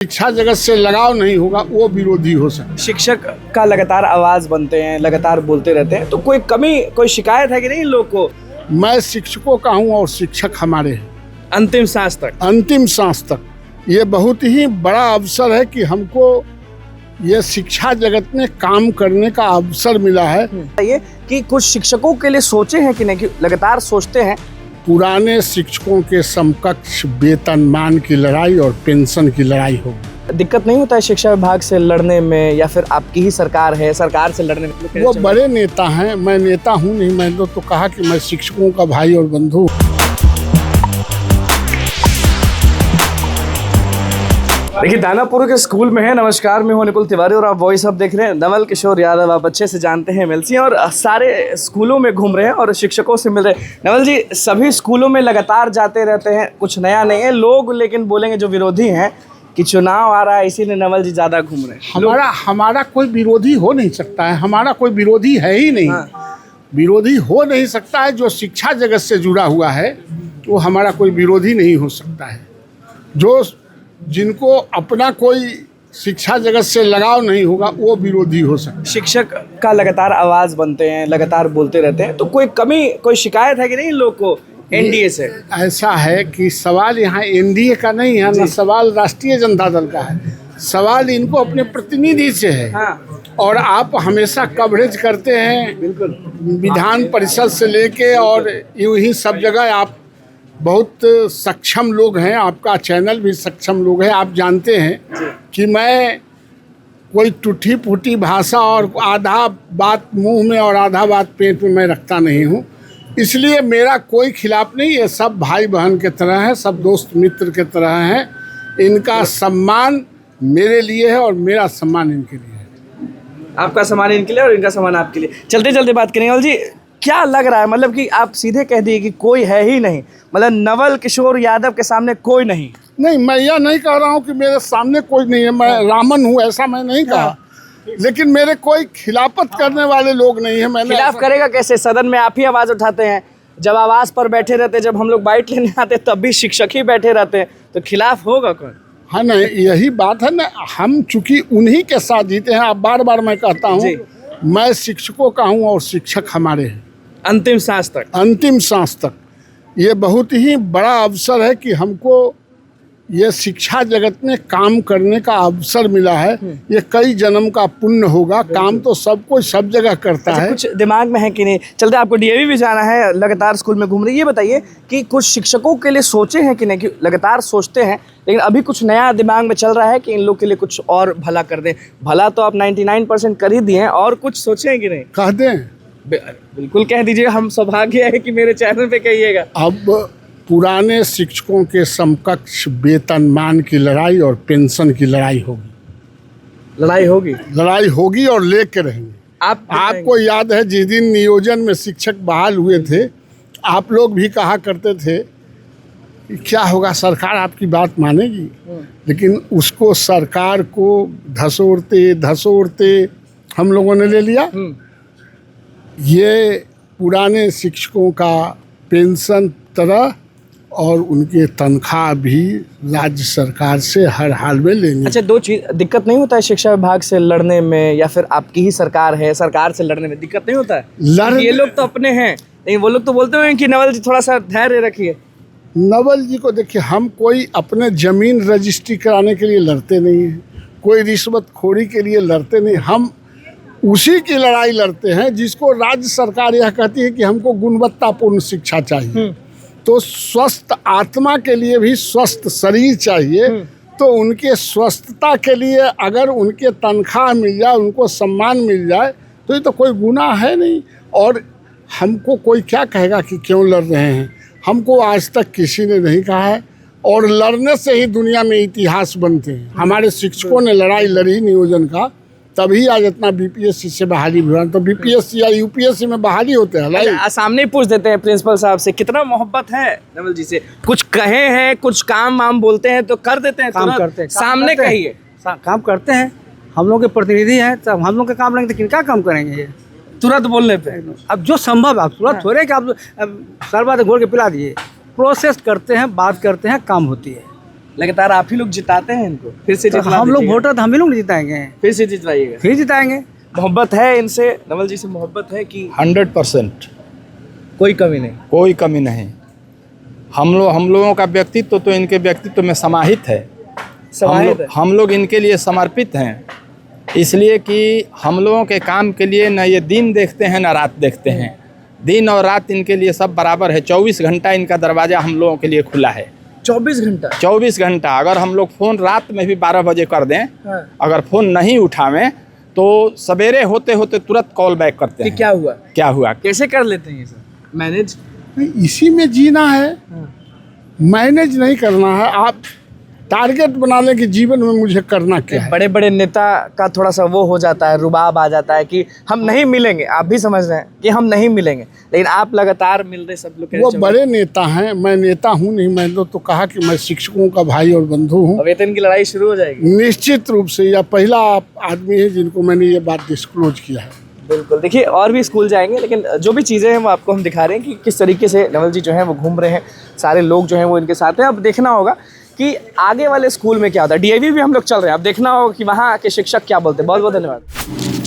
शिक्षा जगत से लगाव नहीं होगा वो विरोधी हो सकता है। शिक्षक का लगातार आवाज बनते हैं, लगातार बोलते रहते हैं, तो कोई कमी, कोई शिकायत है कि नहीं इन लोग को? मैं शिक्षकों का हूँ और शिक्षक हमारे हैं अंतिम सांस तक। अंतिम सांस तक। ये बहुत ही बड़ा अवसर है कि हमको ये शिक्षा जगत में काम करने का अवसर मिला है। ये कि कुछ शिक्षकों के लिए सोचे हैं कि नहीं, कि लगातार सोचते हैं। पुराने शिक्षकों के समकक्ष वेतनमान की लड़ाई और पेंशन की लड़ाई होगी। दिक्कत नहीं होता है शिक्षा विभाग से लड़ने में, या फिर आपकी ही सरकार है, सरकार से लड़ने में? वो बड़े नेता हैं, मैं नेता हूँ नहीं। मैंने तो कहा कि मैं शिक्षकों का भाई और बंधु। देखिए, दानापुर के स्कूल में है। नमस्कार, मैं हूं निकुल तिवारी और आप वॉइस अब देख रहे हैं। नवल किशोर यादव आप अच्छे से जानते हैं, एमएलसी, और सारे स्कूलों में घूम रहे हैं और शिक्षकों से मिल रहे हैं। नवल जी, सभी स्कूलों में लगातार जाते रहते हैं, कुछ नया नहीं है। लोग लेकिन बोलेंगे जो विरोधी हैं कि चुनाव आ रहा है इसीलिए नवल जी ज़्यादा घूम रहे हैं। हमारा कोई विरोधी हो नहीं सकता है। हमारा कोई विरोधी है ही नहीं। विरोधी हो नहीं सकता है। जो शिक्षा जगत से जुड़ा हुआ है वो हमारा कोई विरोधी नहीं हो सकता है। जो जिनको अपना कोई शिक्षा जगत से लगाव नहीं होगा वो विरोधी हो सकता है। शिक्षक का लगातार आवाज़ बनते हैं, लगातार बोलते रहते हैं, तो कोई कमी, कोई शिकायत है कि नहीं इन लोग को एनडीए से? ऐसा है कि सवाल यहाँ एनडीए का नहीं है ना, सवाल राष्ट्रीय जनता दल का है। सवाल इनको अपने प्रतिनिधि से है। हाँ। और आप हमेशा कवरेज करते हैं, बिल्कुल, विधान परिषद से लेके और यूं ही सब जगह आप बहुत सक्षम लोग हैं। आपका चैनल भी सक्षम लोग हैं। आप जानते हैं कि मैं कोई टूटी फूटी भाषा और आधा बात मुंह में और आधा बात पेट में मैं रखता नहीं हूँ। इसलिए मेरा कोई खिलाफ नहीं। ये सब भाई बहन के तरह है, सब दोस्त मित्र के तरह हैं। इनका सम्मान मेरे लिए है और मेरा सम्मान इनके लिए है। आपका सम्मान इनके लिए और इनका सम्मान आपके लिए। चलते चलते बात करेंगे। नवल जी, क्या लग रहा है, मतलब कि आप सीधे कह दिए कि कोई है ही नहीं, मतलब नवल किशोर यादव के सामने कोई नहीं? नहीं, मैं यह नहीं कह रहा हूँ कि मेरे सामने कोई नहीं है। मैं रामन हूँ ऐसा मैं नहीं कहा, लेकिन मेरे कोई खिलाफत करने वाले लोग नहीं है। मैंने खिलाफ करेगा कैसे? सदन में आप ही आवाज़ उठाते हैं, जब आवाज़ पर बैठे रहते हैं, जब हम लोग बाइट लेने आते हैं तब भी शिक्षक ही बैठे रहते हैं, तो खिलाफ होगा कौन? हाँ ना, यही बात है ना। हम चूंकि उन्हीं के साथ जीते हैं। आप बार बार मैं कहता हूँ, मैं शिक्षकों का हूँ और शिक्षक हमारे हैं अंतिम सांस तक। अंतिम सांस तक। ये बहुत ही बड़ा अवसर है कि हमको ये शिक्षा जगत में काम करने का अवसर मिला है। ये कई जन्म का पुण्य होगा। काम तो सब कोई सब जगह करता है। कुछ दिमाग में है कि नहीं? चलते, आपको डीएवी भी जाना है, लगातार स्कूल में घूम रही है। ये बताइए कि कुछ शिक्षकों के लिए सोचे हैं कि नहीं, कि लगातार सोचते हैं, लेकिन अभी कुछ नया दिमाग में चल रहा है कि इन लोग के लिए कुछ और भला कर दें? भला तो आप 99% कर ही दिए हैं, और कुछ सोचे हैं कि नहीं? कह दें? बिल्कुल कह दीजिए, हम सौभाग्य है कि मेरे चैनल पे कहिएगा। अब पुराने शिक्षकों के समकक्ष वेतनमान की लड़ाई और पेंशन की लड़ाई होगी। लड़ाई होगी? लड़ाई होगी और लेके रहेंगे। आपको याद है जिस दिन नियोजन में शिक्षक बहाल हुए थे, आप लोग भी कहा करते थे कि क्या होगा, सरकार आपकी बात मानेगी। लेकिन उसको सरकार को धसोड़ते धसोड़ते हम लोगों ने ले लिया। ये पुराने शिक्षकों का पेंशन तरह और उनके तनख्वाह भी राज्य सरकार से हर हाल में लेंगे। अच्छा, दो चीज़, दिक्कत नहीं होता है शिक्षा विभाग से लड़ने में, या फिर आपकी ही सरकार है, सरकार से लड़ने में दिक्कत नहीं होता है? ये लोग तो अपने हैं, लेकिन वो लोग तो बोलते हैं कि नवल जी थोड़ा सा धैर्य रखिए। नवल जी को देखिए, हम कोई अपने ज़मीन रजिस्ट्री कराने के लिए लड़ते नहीं हैं, कोई रिश्वतखोरी के लिए लड़ते नहीं। हम उसी की लड़ाई लड़ते हैं जिसको राज्य सरकार यह कहती है कि हमको गुणवत्तापूर्ण शिक्षा चाहिए। तो स्वस्थ आत्मा के लिए भी स्वस्थ शरीर चाहिए। तो उनके स्वस्थता के लिए अगर उनके तनख्वाह मिल जाए, उनको सम्मान मिल जाए, तो ये तो कोई गुनाह है नहीं। और हमको कोई क्या कहेगा कि क्यों लड़ रहे हैं? हमको आज तक किसी ने नहीं कहा है, और लड़ने से ही दुनिया में इतिहास बनते हैं। हमारे शिक्षकों ने लड़ाई लड़ी नियोजन का, तभी आज इतना बीपीएससी से बहाली हुआ। तो बीपीएससी या यूपीएससी में बहाली होते हैं। सामने पूछ देते हैं प्रिंसिपल साहब से, कितना मोहब्बत है नवल जी से? कुछ कहे हैं, कुछ काम वाम बोलते हैं तो कर देते हैं, काम करते हैं, सामने कहिए। काम करते हैं, हम लोग के प्रतिनिधि हैं, तब हम लोग का काम रहेंगे तो किनका काम करेंगे? ये तुरंत बोलने पे अब जो संभव है, आप तुरंत थोड़े कि आप सरबत घोल के पिला दिए। प्रोसेस करते हैं, बात करते हैं, काम होती है। लगातार आप ही लोग जिताते हैं इनको, फिर से तो जितवा हम लोग दीजिएगा। वोटर तो हम ही लोग जिताएंगे, फिर से जितवाइएगा। फिर जिताएंगे। मोहब्बत है इनसे, नवल जी से मोहब्बत है कि 100% कोई कमी नहीं? कोई कमी नहीं। हम लोगों का व्यक्तित्व तो इनके व्यक्तित्व में समाहित है। समाहित है। हम लोग इनके लिए समर्पित हैं, इसलिए कि हम लोगों के काम के लिए न ये दिन देखते हैं न रात देखते हैं। दिन और रात इनके लिए सब बराबर है। 24 घंटा इनका दरवाज़ा हम लोगों के लिए खुला है। 24 घंटा? 24 घंटा। अगर हम लोग फ़ोन रात में भी 12 बजे कर दें, हाँ। अगर फ़ोन नहीं उठावें तो सवेरे होते होते तुरंत कॉल बैक करते कि हैं। क्या हुआ, क्या हुआ। कैसे कर लेते हैं ये सब मैनेज? इसी में जीना है, मैनेज नहीं करना है। आप टारगेट बना लें कि जीवन में मुझे करना क्या है। बड़े बड़े नेता का थोड़ा सा वो हो जाता है, रुबाब आ जाता है कि हम नहीं मिलेंगे। आप भी समझ रहे हैं कि हम नहीं मिलेंगे, लेकिन आप लगातार मिल रहे, सब लोग वो बड़े नेता हैं, मैं नेता हूँ नहीं। मैंने तो कहा कि मैं शिक्षकों का भाई और बंधु हूँ। वेतन की लड़ाई शुरू हो जाएगी। निश्चित रूप से यह पहला आदमी है जिनको मैंने ये बात डिस्क्लोज किया है। बिल्कुल। देखिए और भी स्कूल जाएंगे, लेकिन जो भी चीज़ें हैं वो आपको हम दिखा रहे हैं कि किस तरीके से नवल जी जो हैं वो घूम रहे हैं, सारे लोग जो हैं वो इनके साथ हैं। अब देखना होगा कि आगे वाले स्कूल में क्या होता है। डीएवी भी हम लोग चल रहे हैं, अब देखना होगा कि वहाँ के शिक्षक क्या बोलते हैं। बहुत बहुत धन्यवाद।